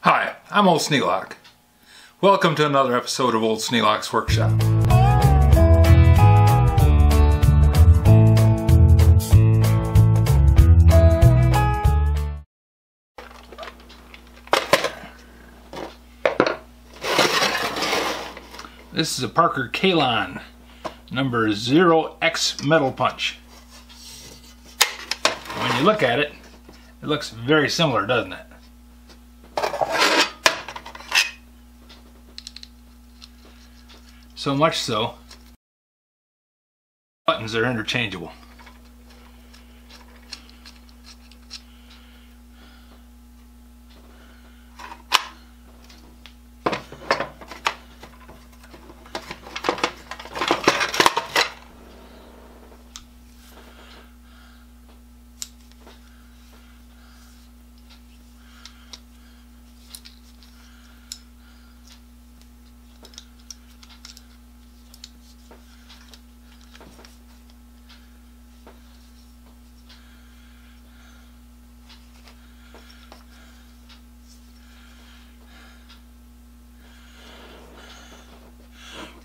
Hi, I'm Old Sneelock. Welcome to another episode of Old Sneelock's Workshop. This is a Parker Kalon number 0X metal punch. When you look at it, it looks very similar, doesn't it? So much so, buttons are interchangeable.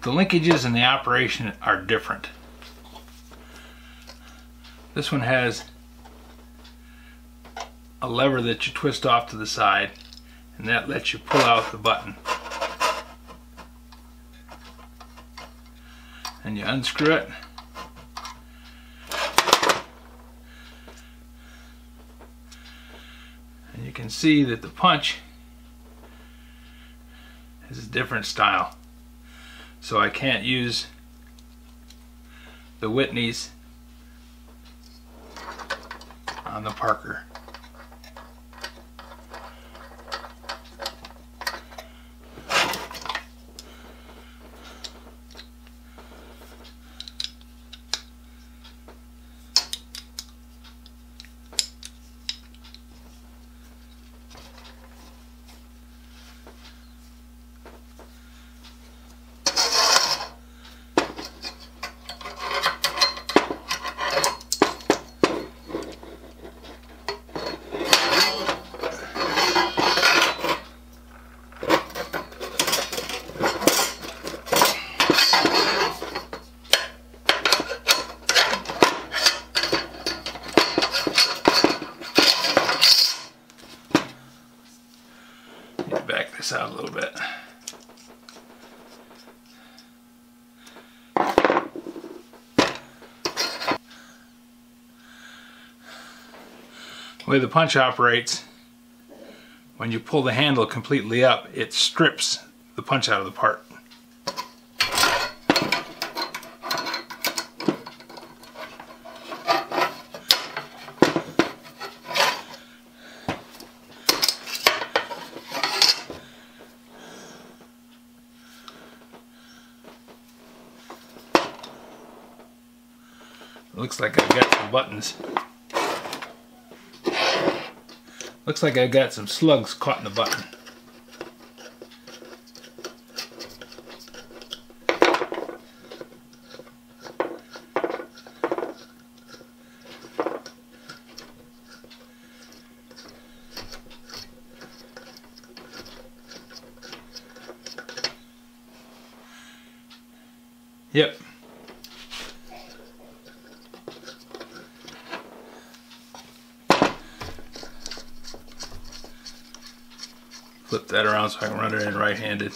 The linkages in the operation are different. This one has a lever that you twist off to the side, and that lets you pull out the button. And you unscrew it. And you can see that the punch is a different style. So I can't use the Whitneys on the Parker. Back this out a little bit. The way the punch operates, when you pull the handle completely up, it strips the punch out of the part. Looks like I've got some buttons. Looks like I've got some slugs caught in the button. Yep. Flip that around so I can run it in right-handed.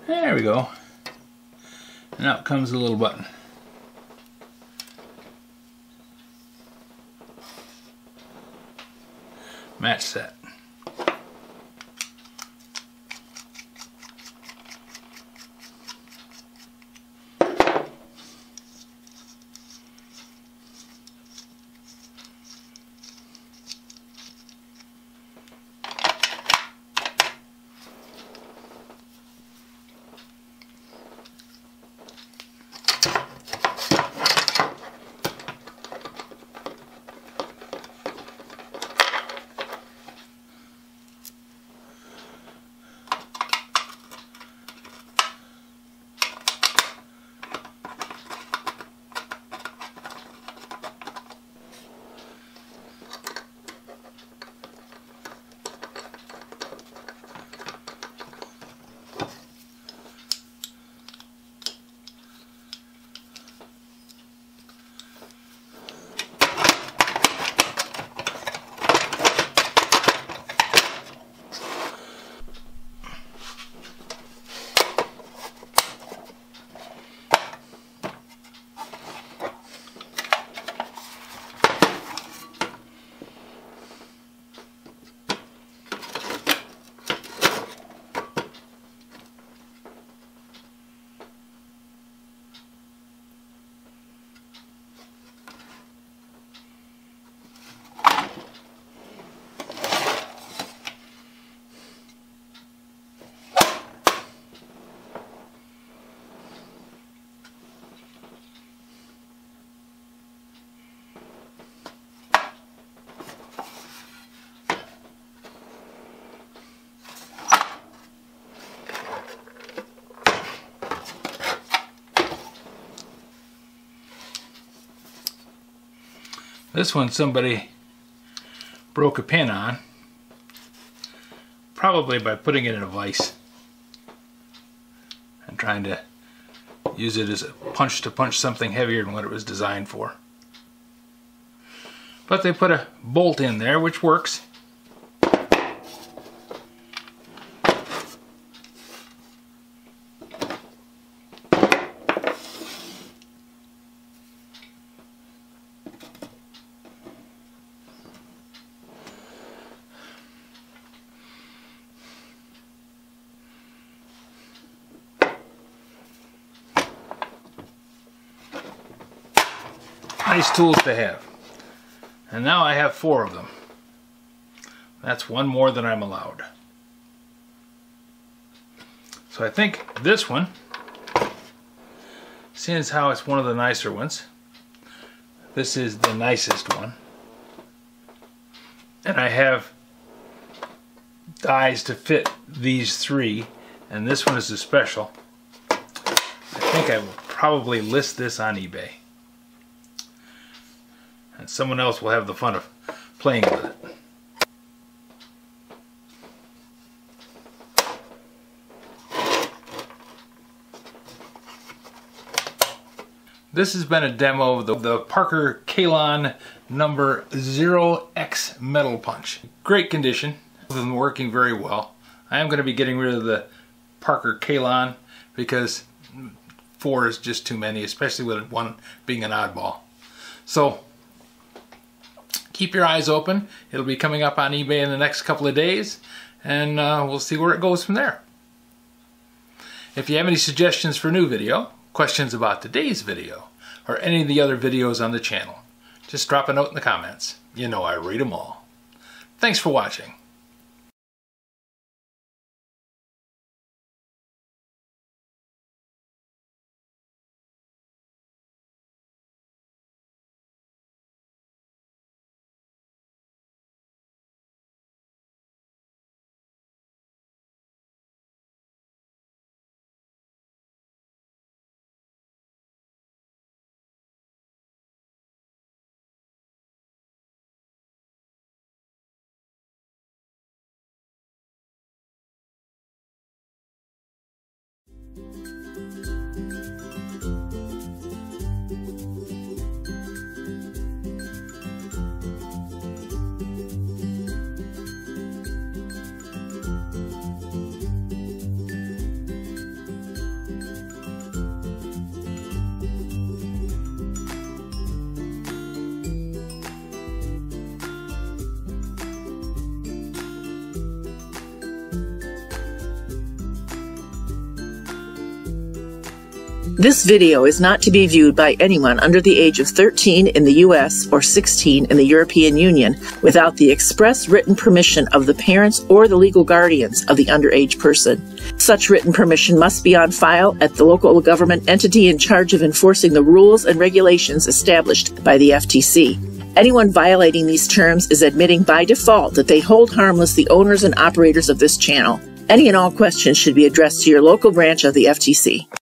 There we go. And out comes the little button. Match set. This one somebody broke a pin on, probably by putting it in a vise and trying to use it as a punch to punch something heavier than what it was designed for. But they put a bolt in there, which works. Nice tools to have. And now I have 4 of them. That's one more than I'm allowed. So I think this one, seeing as how it's one of the nicer ones, this is the nicest one. And I have dies to fit these 3, and this one is a special. I think I will probably list this on eBay. And someone else will have the fun of playing with it. This has been a demo of the Parker Kalon No. 0X metal punch. Great condition, both of them working very well. I am going to be getting rid of the Parker Kalon because 4 is just too many, especially with one being an oddball. So keep your eyes open. It'll be coming up on eBay in the next couple of days, and we'll see where it goes from there. If you have any suggestions for a new video, questions about today's video, or any of the other videos on the channel, just drop a note in the comments. You know I read them all. Thanks for watching. This video is not to be viewed by anyone under the age of 13 in the U.S. or 16 in the European Union without the express written permission of the parents or the legal guardians of the underage person. Such written permission must be on file at the local government entity in charge of enforcing the rules and regulations established by the FTC. Anyone violating these terms is admitting by default that they hold harmless the owners and operators of this channel. Any and all questions should be addressed to your local branch of the FTC.